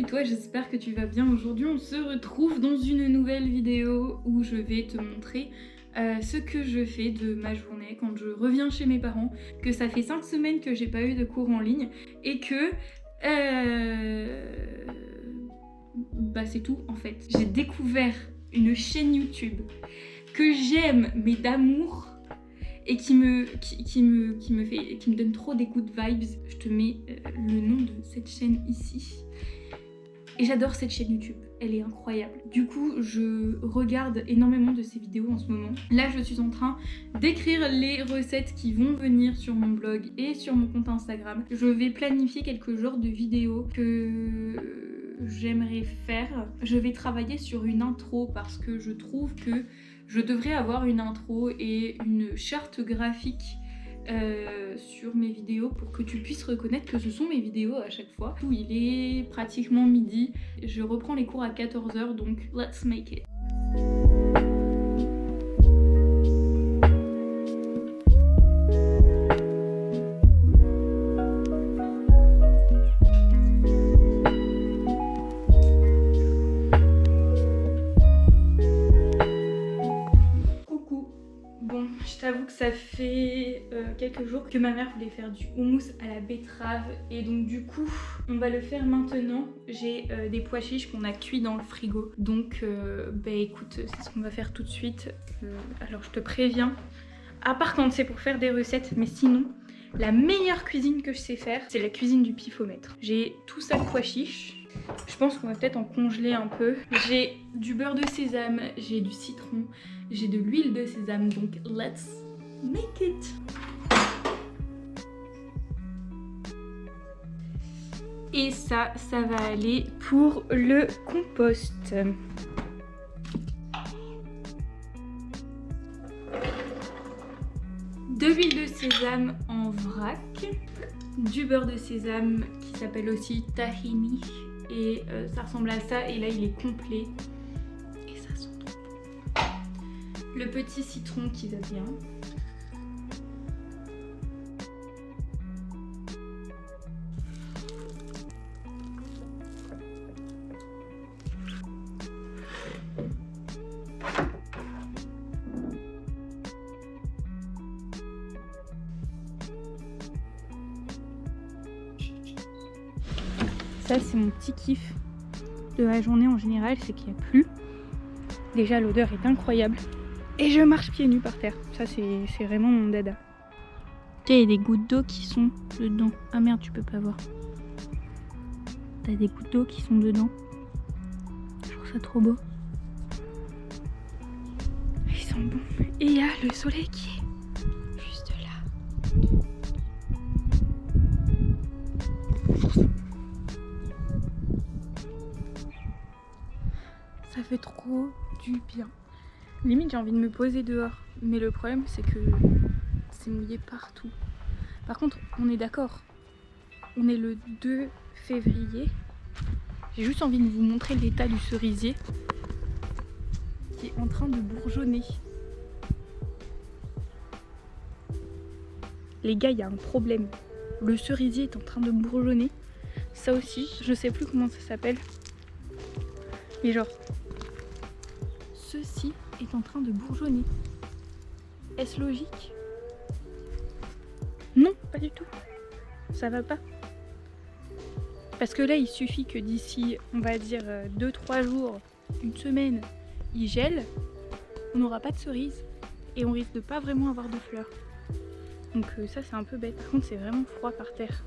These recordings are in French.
toi, j'espère que tu vas bien. Aujourd'hui on se retrouve dans une nouvelle vidéo où je vais te montrer ce que je fais de ma journée quand je reviens chez mes parents, que ça fait 5 semaines que j'ai pas eu de cours en ligne et que bah c'est tout en fait. J'ai découvert une chaîne YouTube que j'aime mais d'amour et qui me donne trop des good vibes. Je te mets le nom de cette chaîne ici. Et j'adore cette chaîne YouTube, elle est incroyable. Du coup, je regarde énormément de ses vidéos en ce moment. Là, je suis en train d'écrire les recettes qui vont venir sur mon blog et sur mon compte Instagram. Je vais planifier quelques genres de vidéos que j'aimerais faire. Je vais travailler sur une intro parce que je trouve que je devrais avoir une intro et une charte graphique sur mes vidéos pour que tu puisses reconnaître que ce sont mes vidéos à chaque fois. Il est pratiquement midi, je reprends les cours à 14 h, donc let's make it. Je t'avoue que ça fait quelques jours que ma mère voulait faire du houmous à la betterave et donc du coup on va le faire maintenant. J'ai des pois chiches qu'on a cuits dans le frigo, donc bah écoute, c'est ce qu'on va faire tout de suite. Alors je te préviens, à part quand c'est pour faire des recettes, mais sinon la meilleure cuisine que je sais faire c'est la cuisine du pifomètre. J'ai tout ça de pois chiches. Je pense qu'on va peut-être en congeler un peu. J'ai du beurre de sésame, j'ai du citron, j'ai de l'huile de sésame, donc let's make it. Et ça va aller pour le compost. De l'huile de sésame en vrac, du beurre de sésame qui s'appelle aussi tahini. Et ça ressemble à ça, et là il est complet et ça sent trop bon. Le petit citron qui va bien. Ça c'est mon petit kiff de la journée en général, c'est qu'il n'y a plus. Déjà l'odeur est incroyable. Et je marche pieds nus par terre. Ça c'est vraiment mon dada. Tu sais, il y a des gouttes d'eau qui sont dedans. Ah merde, tu peux pas voir. T'as des gouttes d'eau qui sont dedans. Je trouve ça trop beau. Ils sont bons. Et il y a le soleil qui est juste là. Ça fait trop du bien. Limite j'ai envie de me poser dehors. Mais le problème c'est que c'est mouillé partout. Par contre on est d'accord. On est le 2 février. J'ai juste envie de vous montrer l'état du cerisier qui est en train de bourgeonner. Les gars, il y a un problème. Le cerisier est en train de bourgeonner. Ça aussi, je sais plus comment ça s'appelle. Mais genre, ceci est en train de bourgeonner. Est-ce logique? Non, pas du tout. Ça va pas. Parce que là, il suffit que d'ici, on va dire 2-3 jours, une semaine, il gèle. On n'aura pas de cerises et on risque de pas vraiment avoir de fleurs. Donc ça, c'est un peu bête. Par contre, c'est vraiment froid par terre.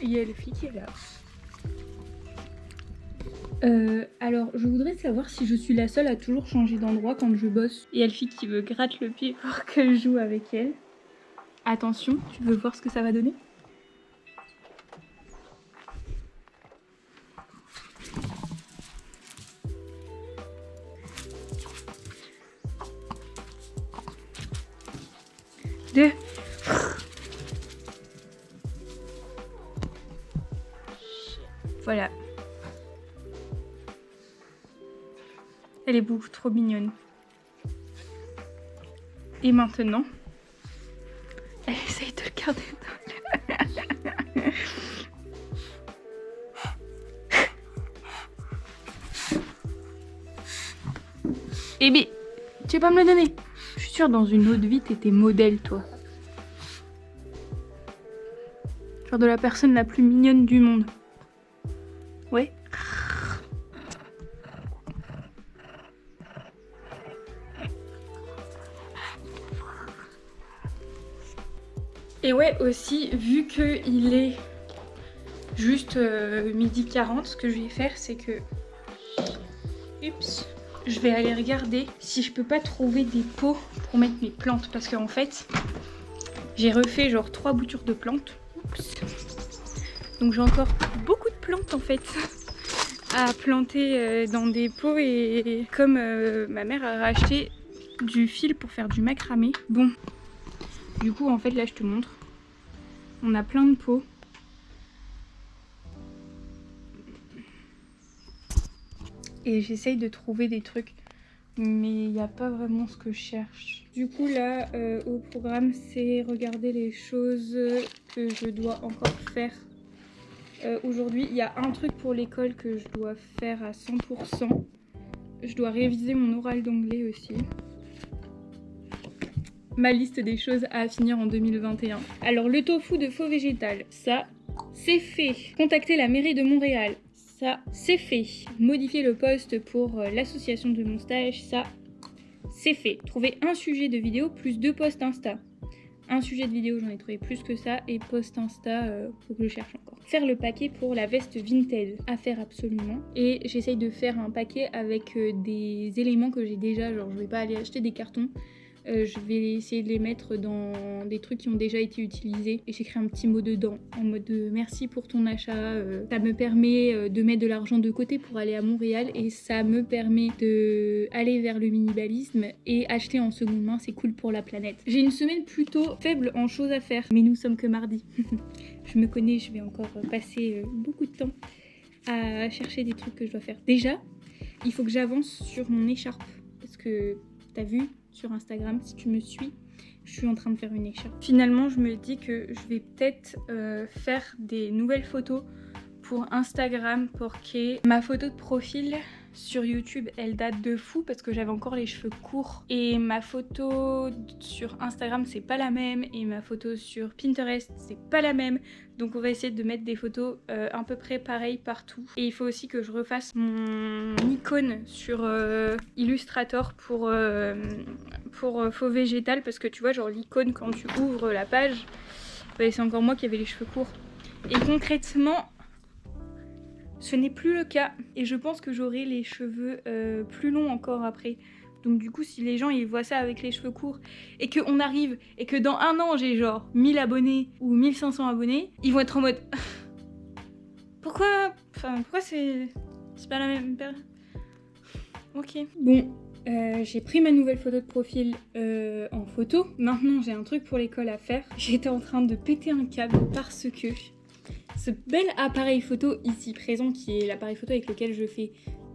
Et il y a Elfie qui est là. Alors, je voudrais savoir si je suis la seule à toujours changer d'endroit quand je bosse. Et Elfie qui me gratte le pied pour que je joue avec elle. Attention, tu veux voir ce que ça va donner? Deux. Voilà. Elle est beaucoup trop mignonne. Et maintenant, elle essaye de le garder dans Eh mais, tu vas pas me le donner. Je suis sûre dans une autre vie t'étais modèle toi. Genre de la personne la plus mignonne du monde. Ouais. Et ouais aussi, vu qu'il est juste midi 40, ce que je vais faire c'est que... Oups. Je vais aller regarder si je peux pas trouver des pots pour mettre mes plantes. Parce qu'en fait, j'ai refait genre 3 boutures de plantes. Oups. Donc j'ai encore beaucoup de plantes en fait à planter dans des pots. Et comme ma mère a racheté du fil pour faire du macramé. Bon, du coup en fait là je te montre. On a plein de pots. Et j'essaye de trouver des trucs, mais il n'y a pas vraiment ce que je cherche. Du coup là, au programme, c'est regarder les choses que je dois encore faire aujourd'hui. Il y a un truc pour l'école que je dois faire à 100%. Je dois réviser mon oral d'anglais aussi. Ma liste des choses à finir en 2021. Alors le tofu de faux végétal, ça, c'est fait. Contacter la mairie de Montréal. Ça, c'est fait. Modifier le post pour l'association de mon stage, ça, c'est fait. Trouver un sujet de vidéo plus 2 posts Insta. Un sujet de vidéo, j'en ai trouvé plus que ça. Et post Insta, faut que je cherche encore. Faire le paquet pour la veste Vinted. À faire absolument. Et j'essaye de faire un paquet avec des éléments que j'ai déjà. Genre, je vais pas aller acheter des cartons. Je vais essayer de les mettre dans des trucs qui ont déjà été utilisés et j'écris un petit mot dedans en mode merci pour ton achat, ça me permet de mettre de l'argent de côté pour aller à Montréal et ça me permet d'aller vers le minimalisme et acheter en seconde main, c'est cool pour la planète. J'ai une semaine plutôt faible en choses à faire, mais nous sommes que mardi. Je me connais, je vais encore passer beaucoup de temps à chercher des trucs que je dois faire. Déjà, il faut que j'avance sur mon écharpe parce que t'as vu sur Instagram, si tu me suis, je suis en train de faire une écharpe. Finalement, je me dis que je vais peut-être faire des nouvelles photos pour Instagram pour que ma photo de profil sur YouTube, elle date de fou parce que j'avais encore les cheveux courts et ma photo sur Instagram c'est pas la même et ma photo sur Pinterest c'est pas la même, donc on va essayer de mettre des photos à peu près pareilles partout. Et il faut aussi que je refasse mon icône sur Illustrator pour faux végétal parce que tu vois genre l'icône quand tu ouvres la page, bah, c'est encore moi qui avais les cheveux courts et concrètement ce n'est plus le cas et je pense que j'aurai les cheveux plus longs encore après. Donc du coup si les gens ils voient ça avec les cheveux courts et qu'on arrive et que dans un an j'ai genre 1000 abonnés ou 1500 abonnés, ils vont être en mode pourquoi c'est pas la même période. Ok. Bon, j'ai pris ma nouvelle photo de profil en photo. Maintenant j'ai un truc pour l'école à faire. J'étais en train de péter un câble parce que ce bel appareil photo ici présent, qui est l'appareil photo avec lequel je fais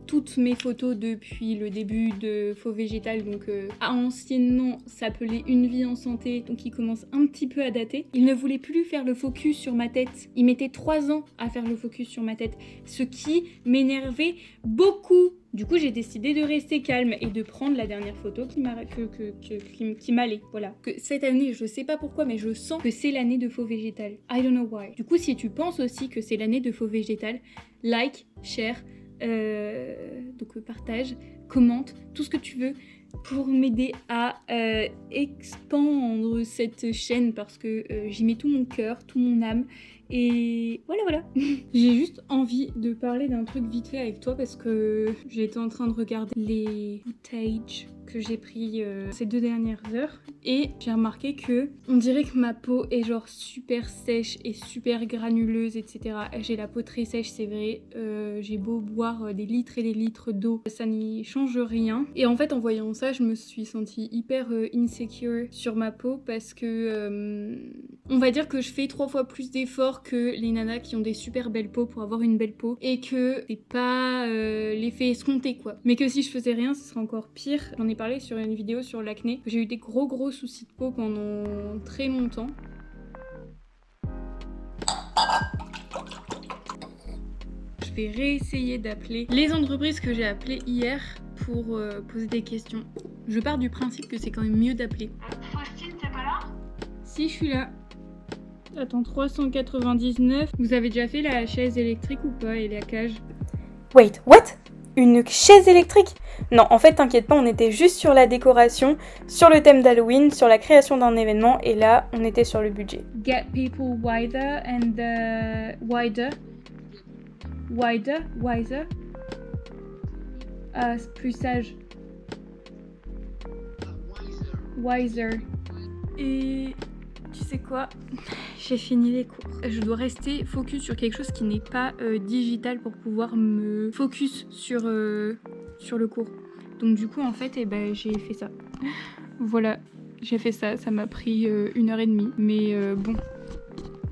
toutes mes photos depuis le début de Faux Végétal, donc anciennement s'appelait Une vie en santé, donc il commence un petit peu à dater. Il ne voulait plus faire le focus sur ma tête. Il mettait 3 ans à faire le focus sur ma tête, ce qui m'énervait beaucoup. Du coup, j'ai décidé de rester calme et de prendre la dernière photo qui m'allait. Voilà. Que cette année, je sais pas pourquoi, mais je sens que c'est l'année de Faux Végétal. I don't know why. Du coup, si tu penses aussi que c'est l'année de Faux Végétal, like, share, donc partage, commente, tout ce que tu veux pour m'aider à expandre cette chaîne parce que j'y mets tout mon cœur, tout mon âme. Et voilà. J'ai juste envie de parler d'un truc vite fait avec toi parce que j'étais en train de regarder les footage que j'ai pris ces 2 dernières heures et j'ai remarqué que on dirait que ma peau est genre super sèche et super granuleuse, etc. J'ai la peau très sèche, c'est vrai. J'ai beau boire des litres et des litres d'eau, ça n'y change rien. Et en fait, en voyant ça, je me suis sentie hyper insecure sur ma peau parce que on va dire que je fais 3 fois plus d'efforts que les nanas qui ont des super belles peaux pour avoir une belle peau et que c'est pas l'effet escompté quoi. Mais que si je faisais rien, ce serait encore pire. J'en ai parlé sur une vidéo sur l'acné. J'ai eu des gros soucis de peau pendant très longtemps. Je vais réessayer d'appeler les entreprises que j'ai appelées hier pour poser des questions. Je pars du principe que c'est quand même mieux d'appeler. Faustine, t'es pas là? Si, je suis là. Attends, 399. Vous avez déjà fait la chaise électrique ou pas et la cage? Wait, what? Une chaise électrique? Non, en fait, t'inquiète pas, on était juste sur la décoration, sur le thème d'Halloween, sur la création d'un événement, et là, on était sur le budget. Get people wider and wider. Wiser. Plus sage. Wiser. Et tu sais quoi? J'ai fini les cours. Je dois rester focus sur quelque chose qui n'est pas digital pour pouvoir me focus sur le cours. Donc du coup en fait j'ai fait ça. Voilà, j'ai fait ça. Ça m'a pris 1h30. Mais bon,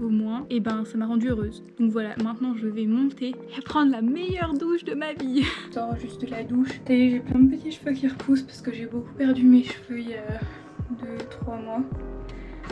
au moins, ça m'a rendue heureuse. Donc voilà, maintenant je vais monter et prendre la meilleure douche de ma vie. Je sors juste de la douche. Et j'ai plein de petits cheveux qui repoussent parce que j'ai beaucoup perdu mes cheveux il y a 2-3 mois.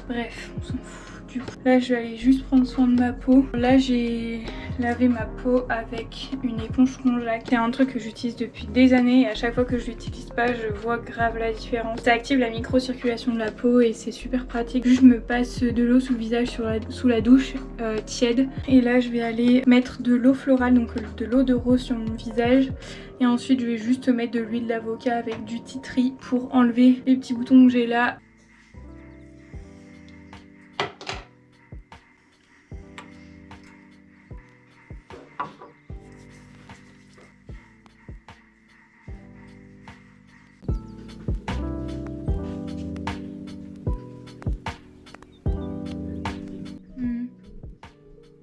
Bref, on s'en fout du coup. Là je vais aller juste prendre soin de ma peau. Là j'ai lavé ma peau avec une éponge Conjac. C'est un truc que j'utilise depuis des années et à chaque fois que je l'utilise pas je vois grave la différence. Ça active la microcirculation de la peau et c'est super pratique. Juste je me passe de l'eau sous le visage sous la douche tiède. Et là je vais aller mettre de l'eau florale, donc de l'eau de rose sur mon visage. Et ensuite je vais juste mettre de l'huile d'avocat avec du tea tree pour enlever les petits boutons que j'ai là.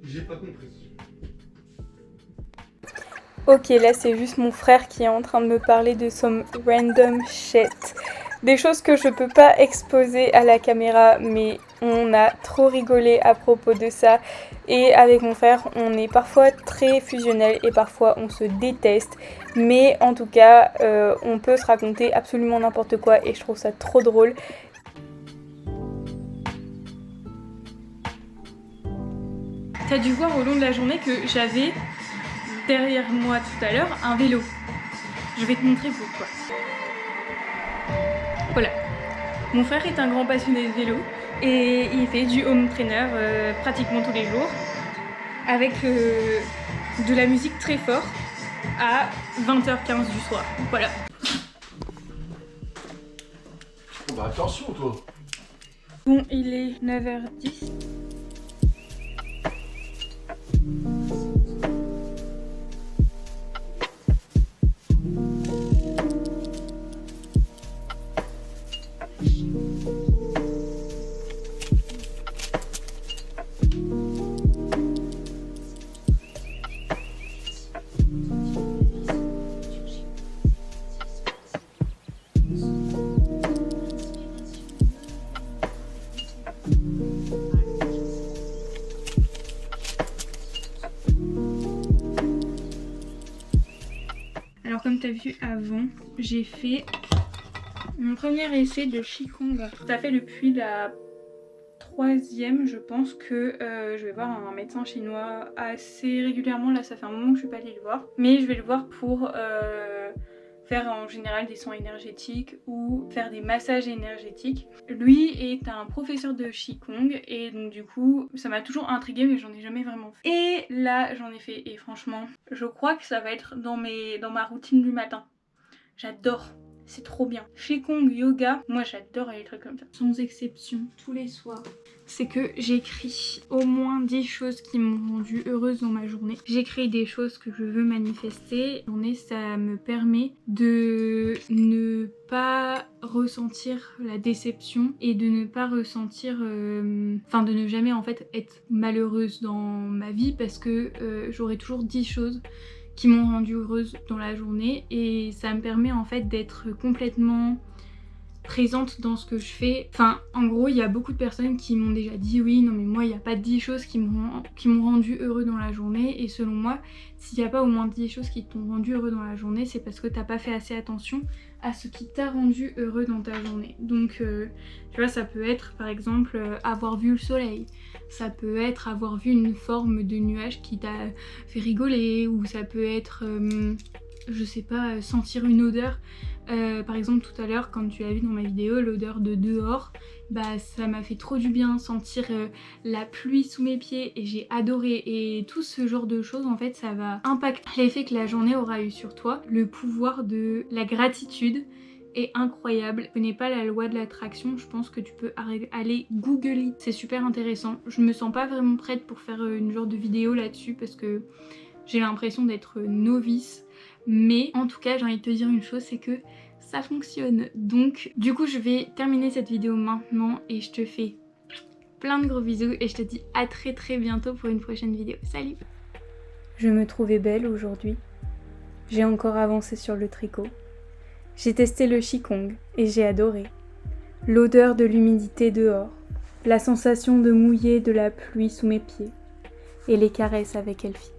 J'ai pas compris. Ok, là c'est juste mon frère qui est en train de me parler de some random shit. Des choses que je peux pas exposer à la caméra, mais on a trop rigolé à propos de ça. Et avec mon frère, on est parfois très fusionnel et parfois on se déteste. Mais en tout cas, on peut se raconter absolument n'importe quoi et je trouve ça trop drôle. T'as dû voir au long de la journée que j'avais derrière moi tout à l'heure un vélo. Je vais te montrer pourquoi. Voilà. Mon frère est un grand passionné de vélo et il fait du home trainer pratiquement tous les jours avec de la musique très fort à 20h15 du soir. Voilà. Oh bah attention toi. Bon, il est 9h10. Alors comme tu as vu avant, j'ai fait mon premier essai de Qigong. Ça fait depuis la 3e, je pense que je vais voir un médecin chinois assez régulièrement. Là ça fait un moment que je suis pas allée le voir. Mais je vais le voir pour faire en général des soins énergétiques ou faire des massages énergétiques. Lui est un professeur de Qigong et donc du coup ça m'a toujours intriguée mais j'en ai jamais vraiment fait. Et là j'en ai fait et franchement je crois que ça va être dans ma routine du matin. J'adore, c'est trop bien. Qigong, yoga, moi j'adore les trucs comme ça. Sans exception, tous les soirs. C'est que j'écris au moins 10 choses qui m'ont rendue heureuse dans ma journée. J'écris des choses que je veux manifester. Ça me permet de ne pas ressentir la déception et de ne pas ressentir... Enfin de ne jamais en fait être malheureuse dans ma vie parce que j'aurai toujours 10 choses qui m'ont rendue heureuse dans la journée et ça me permet en fait d'être complètement présente dans ce que je fais. Enfin en gros il y a beaucoup de personnes qui m'ont déjà dit oui non mais moi il n'y a pas 10 choses qui m'ont rendu heureux dans la journée et selon moi s'il n'y a pas au moins 10 choses qui t'ont rendu heureux dans la journée c'est parce que t'as pas fait assez attention à ce qui t'a rendu heureux dans ta journée. Donc tu vois ça peut être par exemple avoir vu le soleil, ça peut être avoir vu une forme de nuage qui t'a fait rigoler ou ça peut être je sais pas, sentir une odeur. Par exemple tout à l'heure quand tu as vu dans ma vidéo l'odeur de dehors, bah ça m'a fait trop du bien, sentir la pluie sous mes pieds et j'ai adoré. Et tout ce genre de choses en fait ça va impacter l'effet que la journée aura eu sur toi. Le pouvoir de la gratitude est incroyable. Je connais pas la loi de l'attraction, je pense que tu peux aller Google it, c'est super intéressant. Je me sens pas vraiment prête pour faire une genre de vidéo là-dessus parce que j'ai l'impression d'être novice, mais en tout cas j'ai envie de te dire une chose, c'est que ça fonctionne. Donc du coup je vais terminer cette vidéo maintenant et je te fais plein de gros bisous et je te dis à très bientôt pour une prochaine vidéo. Salut! Je me trouvais belle aujourd'hui. J'ai encore avancé sur le tricot. J'ai testé le Qigong et j'ai adoré. L'odeur de l'humidité dehors, la sensation de mouiller de la pluie sous mes pieds et les caresses avec Elfie.